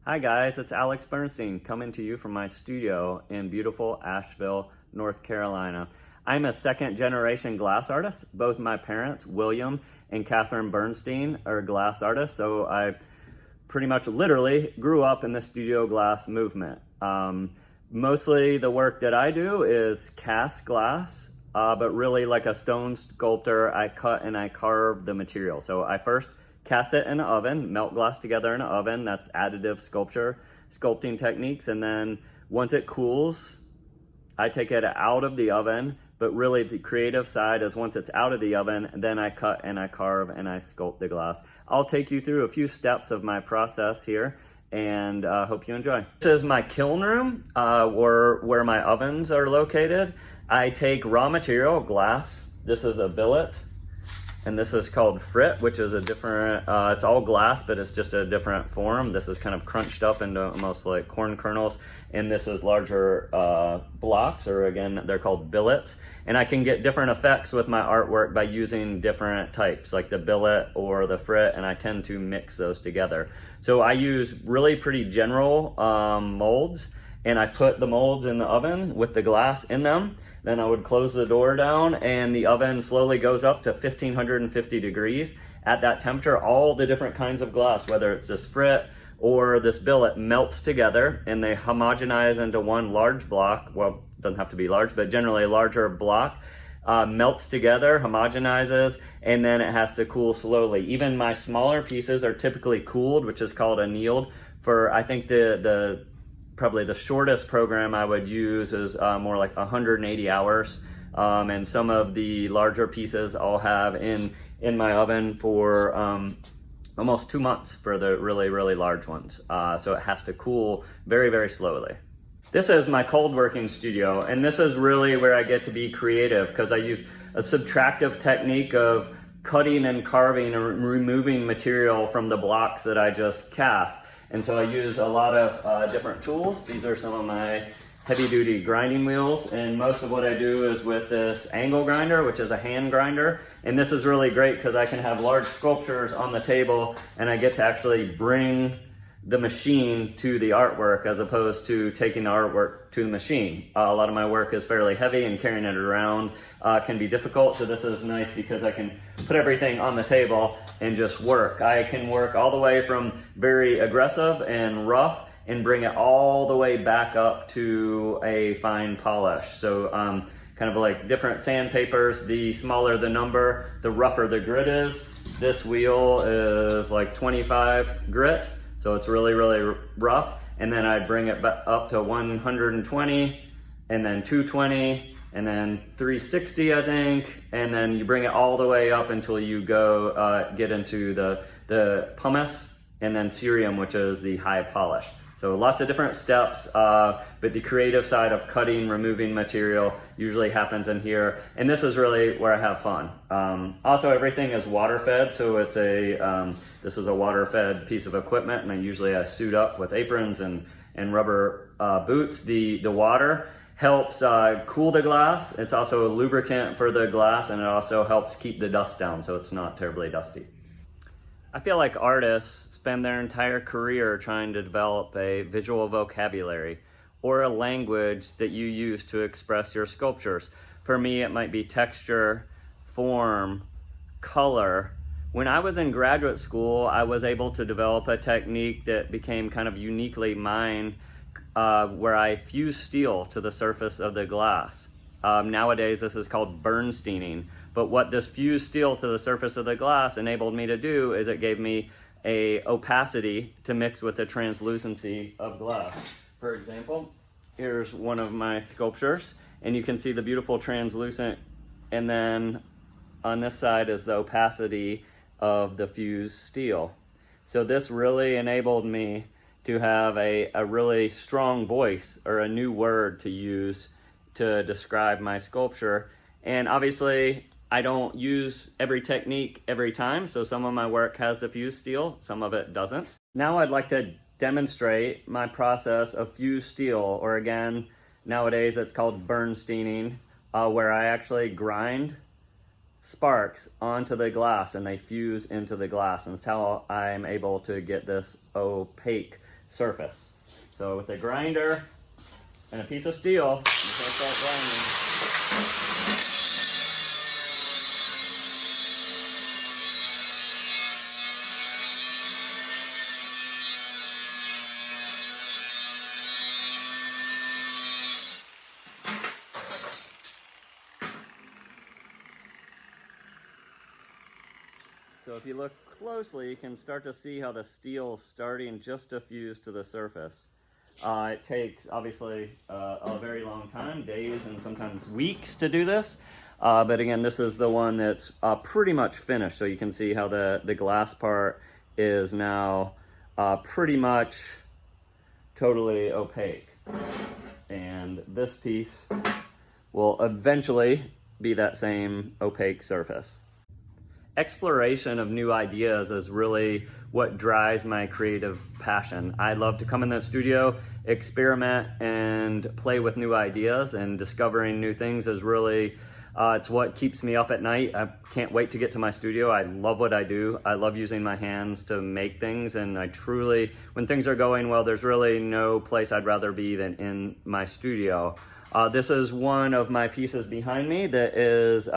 Hi guys, it's Alex Bernstein coming to you from my studio in beautiful Asheville, North Carolina. I'm a second generation glass artist. Both my parents, William and Catherine Bernstein, are glass artists, so I pretty much literally grew up in the studio glass movement. Mostly the work that I do is cast glass, but really like a stone sculptor, I cut and I carve the material. So I first cast it in an oven, melt glass together in an oven. That's additive sculpting techniques. And then once it cools, I take it out of the oven. But really the creative side is once it's out of the oven, then I cut and I carve and I sculpt the glass. I'll take you through a few steps of my process here and hope you enjoy. This is my kiln room where my ovens are located. I take raw material, glass. This is a billet. And this is called frit, which is a different, it's all glass, but it's just a different form. This is kind of crunched up into almost like corn kernels. And this is larger blocks, or again, they're called billets. And I can get different effects with my artwork by using different types, like the billet or the frit, and I tend to mix those together. So I use really pretty general molds, and I put the molds in the oven with the glass in them. Then I would close the door down and the oven slowly goes up to 1550 degrees. At that temperature, all the different kinds of glass, whether it's this frit or this billet, melts together and they homogenize into one large block. Well, it doesn't have to be large, but generally a larger block. Melts together, homogenizes, and then it has to cool slowly. Even my smaller pieces are typically cooled, which is called annealed. For I think probably the shortest program I would use is more like 180 hours. And some of the larger pieces I'll have in my oven for almost 2 months for the really, really large ones. So it has to cool very, very slowly. This is my cold working studio, and this is really where I get to be creative because I use a subtractive technique of cutting and carving and removing material from the blocks that I just cast. And so I use a lot of different tools. These are some of my heavy duty grinding wheels. And most of what I do is with this angle grinder, which is a hand grinder. And this is really great because I can have large sculptures on the table and I get to actually bring the machine to the artwork as opposed to taking the artwork to the machine. A lot of my work is fairly heavy and carrying it around can be difficult. So this is nice because I can put everything on the table and just work. I can work all the way from very aggressive and rough and bring it all the way back up to a fine polish. So kind of like different sandpapers, the smaller the number, the rougher the grit is. This wheel is like 25 grit. So it's really, really rough. And then I bring it back up to 120 and then 220 and then 360, I think. And then you bring it all the way up until you go get into the pumice and then cerium, which is the high polish. So lots of different steps, but the creative side of cutting, removing material usually happens in here. And this is really where I have fun. Also, everything is water fed. So it's this is a water fed piece of equipment. And I suit up with aprons and rubber boots. The water helps cool the glass. It's also a lubricant for the glass, and it also helps keep the dust down so it's not terribly dusty. I feel like artists spend their entire career trying to develop a visual vocabulary or a language that you use to express your sculptures. For me, it might be texture, form, color. When I was in graduate school, I was able to develop a technique that became kind of uniquely mine, where I fuse steel to the surface of the glass. Nowadays, this is called Bernsteining. But what this fused steel to the surface of the glass enabled me to do is it gave me a opacity to mix with the translucency of glass. For example, here's one of my sculptures, and you can see the beautiful translucent, and then on this side is the opacity of the fused steel. So this really enabled me to have a really strong voice, or a new word to use to describe my sculpture. And obviously, I don't use every technique every time, so some of my work has the fused steel, some of it doesn't. Now I'd like to demonstrate my process of fused steel, or again, nowadays it's called Bernsteining, where I actually grind sparks onto the glass and they fuse into the glass, and that's how I'm able to get this opaque surface. So with a grinder and a piece of steel, I'm just gonna start grinding. So if you look closely, you can start to see how the steel is starting just to fuse to the surface. It takes, obviously, a very long time, days and sometimes weeks to do this. But again, this is the one that's pretty much finished. So you can see how the glass part is now pretty much totally opaque. And this piece will eventually be that same opaque surface. Exploration of new ideas is really what drives my creative passion. I love to come in the studio, experiment, and play with new ideas, and discovering new things is really, it's what keeps me up at night. I can't wait to get to my studio. I love what I do. I love using my hands to make things, and I truly, when things are going well, there's really no place I'd rather be than in my studio. This is one of my pieces behind me that is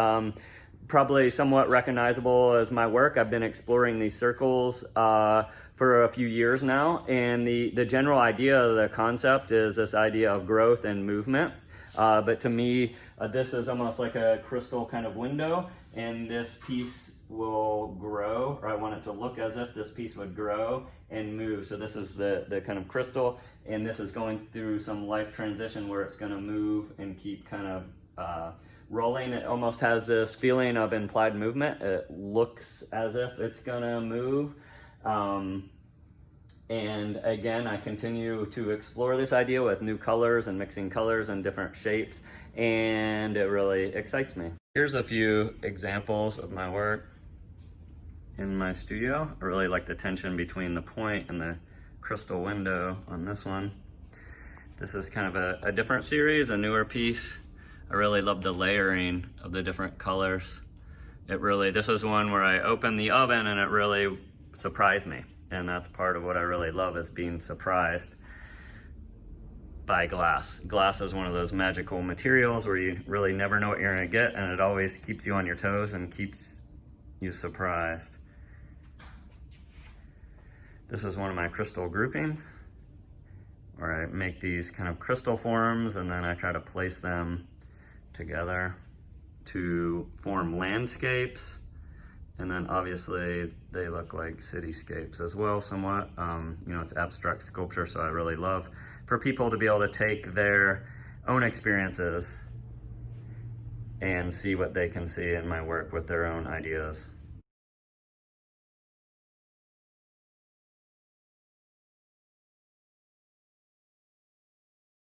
probably somewhat recognizable as my work. I've been exploring these circles for a few years now, and the general idea of the concept is this idea of growth and movement. But to me, this is almost like a crystal kind of window, and this piece will grow, or I want it to look as if this piece would grow and move. So this is the kind of crystal, and this is going through some life transition where it's going to move and keep kind of rolling. It almost has this feeling of implied movement. It looks as if it's gonna move. And again, I continue to explore this idea with new colors and mixing colors and different shapes, and it really excites me. Here's a few examples of my work in my studio. I really like the tension between the point and the crystal window on this one. This is kind of a different series, a newer piece. I really love the layering of the different colors. This is one where I opened the oven and it really surprised me. And that's part of what I really love, is being surprised by glass. Glass is one of those magical materials where you really never know what you're gonna get, and it always keeps you on your toes and keeps you surprised. This is one of my crystal groupings, where I make these kind of crystal forms and then I try to place them together to form landscapes, and then obviously they look like cityscapes as well somewhat. You know, it's abstract sculpture, so I really love for people to be able to take their own experiences and see what they can see in my work with their own ideas.